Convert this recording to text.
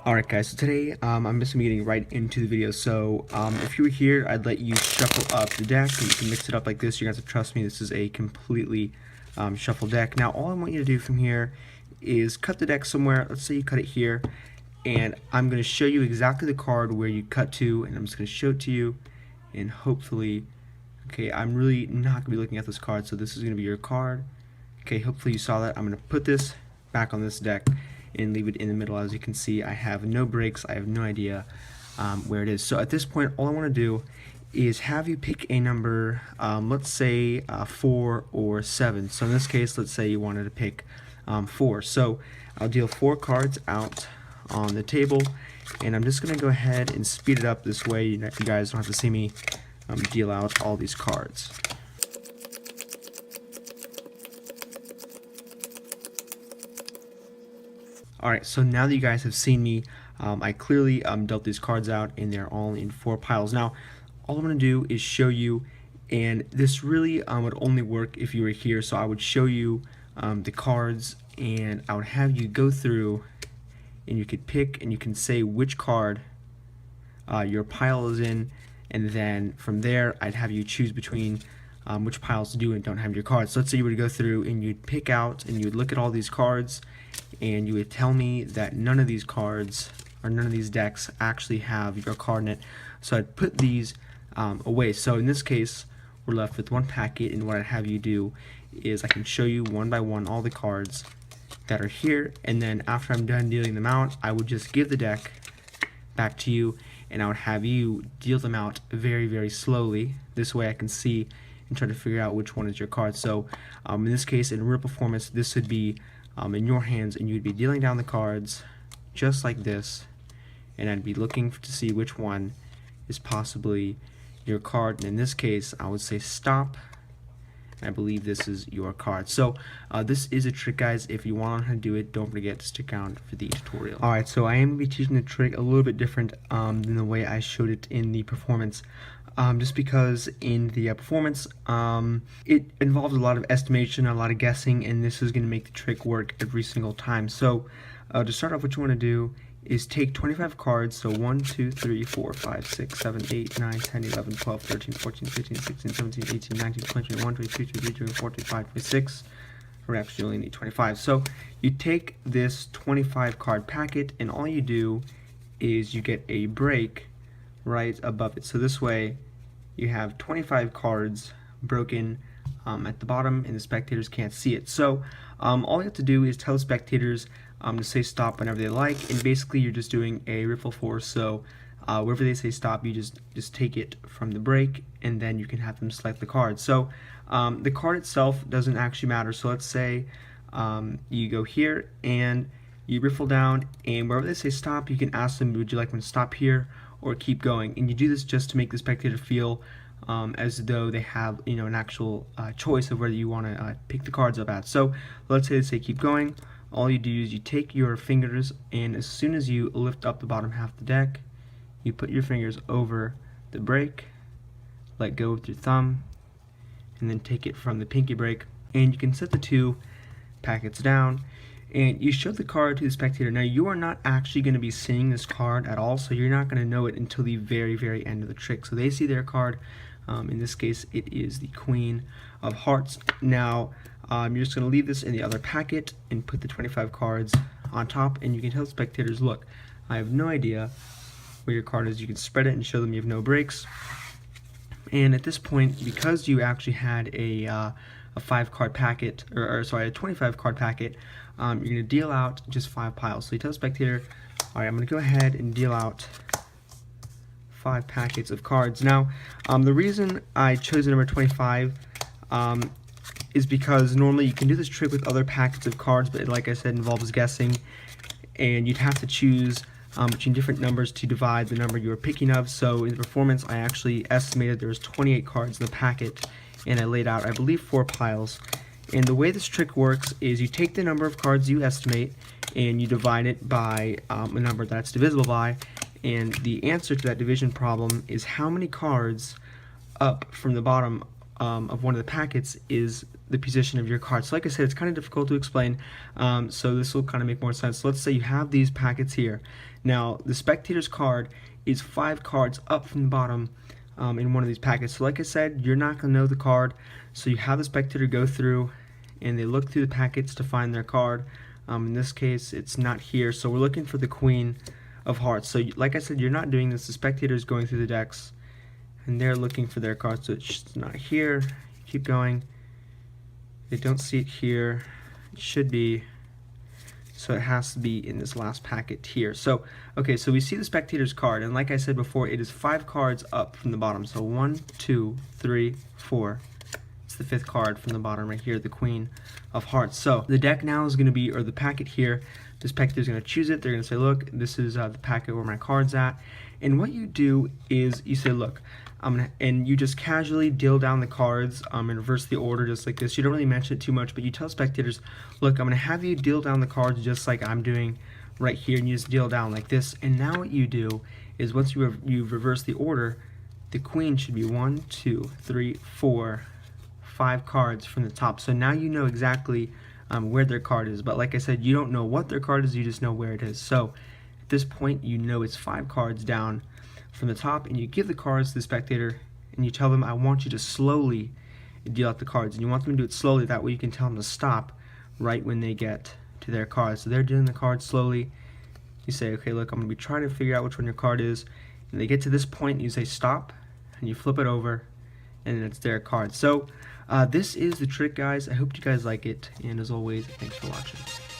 Alright guys, so today I'm just going to be getting right into the video. So if you were here, I'd let you shuffle up the deck, and you can mix it up like this. You're going to have to trust me, this is a completely shuffled deck. Now all I want you to do from here is cut the deck somewhere. Let's say you cut it here, and I'm going to show you exactly the card where you cut to, and I'm just going to show it to you, and hopefully, okay, I'm really not going to be looking at this card, so this is going to be your card. Okay, hopefully you saw that. I'm going to put this back on this deck and leave it in the middle. As you can see, I have no breaks. I have no idea where it is. So at this point, all I want to do is have you pick a number, let's say 4 or 7. So in this case, let's say you wanted to pick 4. So I'll deal 4 cards out on the table, and I'm just going to go ahead and speed it up this way. You guys don't have to see me deal out all these cards. Alright, so now that you guys have seen me, I clearly dealt these cards out, and they're all in 4 piles. Now, all I'm going to do is show you, and this really would only work if you were here, so I would show you the cards, and I would have you go through, and you could pick, and you can say which card your pile is in, and then from there, I'd have you choose between which piles to do and don't have your cards. So let's say you would go through, and you'd pick out, and you'd look at all these cards, and you would tell me that none of these cards or none of these decks actually have your card in it. So I'd put these away. So in this case, we're left with 1 packet, and what I'd have you do is I can show you one by one all the cards that are here, and then after I'm done dealing them out, I would just give the deck back to you, and I would have you deal them out very, very slowly. This way I can see and try to figure out which one is your card. So in this case, in real performance, this would be in your hands, and you'd be dealing down the cards just like this, and I'd be looking to see which one is possibly your card, and in this case I would say stop, and I believe this is your card. So this is a trick, guys. If you want to learn how to do it, don't forget to stick around for the tutorial. Alright, so I am going to be teaching the trick a little bit different than the way I showed it in the performance. Just because in the performance, it involves a lot of estimation, a lot of guessing, and this is going to make the trick work every single time. So to start off, what you want to do is take 25 cards, so 1, 2, 3, 4, 5, 6, 7, 8, 9, 10, 11, 12, 13, 14, 15, 16, 17, 18, 19, 20, 21, 22, 23, 24, 25, 26. We actually only need 25. So you take this 25 card packet, and all you do is you get a break right above it. So this way you have 25 cards broken at the bottom, and the spectators can't see it. So all you have to do is tell the spectators to say stop whenever they like, and basically you're just doing a riffle force. So wherever they say stop, you just take it from the break, and then you can have them select the card. So the card itself doesn't actually matter. So let's say you go here and you riffle down, and wherever they say stop, you can ask them, would you like me to stop here or keep going? And you do this just to make the spectator feel as though they have, an actual choice of whether you want to pick the cards up at. So let's say they say keep going. All you do is you take your fingers, and as soon as you lift up the bottom half of the deck, you put your fingers over the break, let go with your thumb, and then take it from the pinky break, and you can set the 2 packets down, and you show the card to the spectator. Now you are not actually going to be seeing this card at all, so you're not going to know it until the very, very end of the trick. So they see their card. In this case, it is the Queen of Hearts. Now you're just going to leave this in the other packet and put the 25 cards on top, and you can tell the spectators, look, I have no idea where your card is. You can spread it and show them you have no breaks. And at this point, because you actually had a 5-card packet, or sorry, a 25-card packet, you're going to deal out just 5 piles. So you tell the spectator, alright, I'm going to go ahead and deal out 5 packets of cards. Now, the reason I chose the number 25 is because normally you can do this trick with other packets of cards, but like I said, involves guessing, and you'd have to choose between different numbers to divide the number you were picking of. So in the performance, I actually estimated there was 28 cards in the packet, and I laid out, I believe, 4 piles. And the way this trick works is you take the number of cards you estimate, and you divide it by a number that's divisible by, and the answer to that division problem is how many cards up from the bottom of one of the packets is the position of your card. So like I said, it's kind of difficult to explain, so this will kind of make more sense. So let's say you have these packets here. Now the spectator's card is 5 cards up from the bottom in one of these packets. So like I said, you're not going to know the card, so you have the spectator go through and they look through the packets to find their card. In this case, it's not here, so we're looking for the Queen of Hearts. So like I said, you're not doing this. The spectator is going through the decks and they're looking for their card, so it's not here. Keep going. They don't see it here. It should be, so it has to be in this last packet here. So okay, so we see the spectator's card, and like I said before, it is 5 cards up from the bottom. So 1, 2, 3, 4. It's the 5th card from the bottom right here, the Queen of Hearts. So the deck now is going to be, or the packet here, the spectator is going to choose it. They're going to say, look, this is the packet where my card's at. And what you do is you say, look, and you just casually deal down the cards and reverse the order just like this. You don't really mention it too much, but you tell spectators, look, I'm going to have you deal down the cards just like I'm doing right here, and you just deal down like this. And now what you do is once you've reversed the order, the Queen should be 1, 2, 3, 4, 5 cards from the top. So now you know exactly where their card is. But like I said, you don't know what their card is, you just know where it is. So at this point, you know it's 5 cards down from the top, and you give the cards to the spectator and you tell them, I want you to slowly deal out the cards, and you want them to do it slowly. That way you can tell them to stop right when they get to their cards. So they're doing the cards slowly. You say, okay, look, I'm going to be trying to figure out which one your card is, and they get to this point, you say stop, and you flip it over, and then it's their card. So this is the trick, guys. I hope you guys like it, and as always, thanks for watching.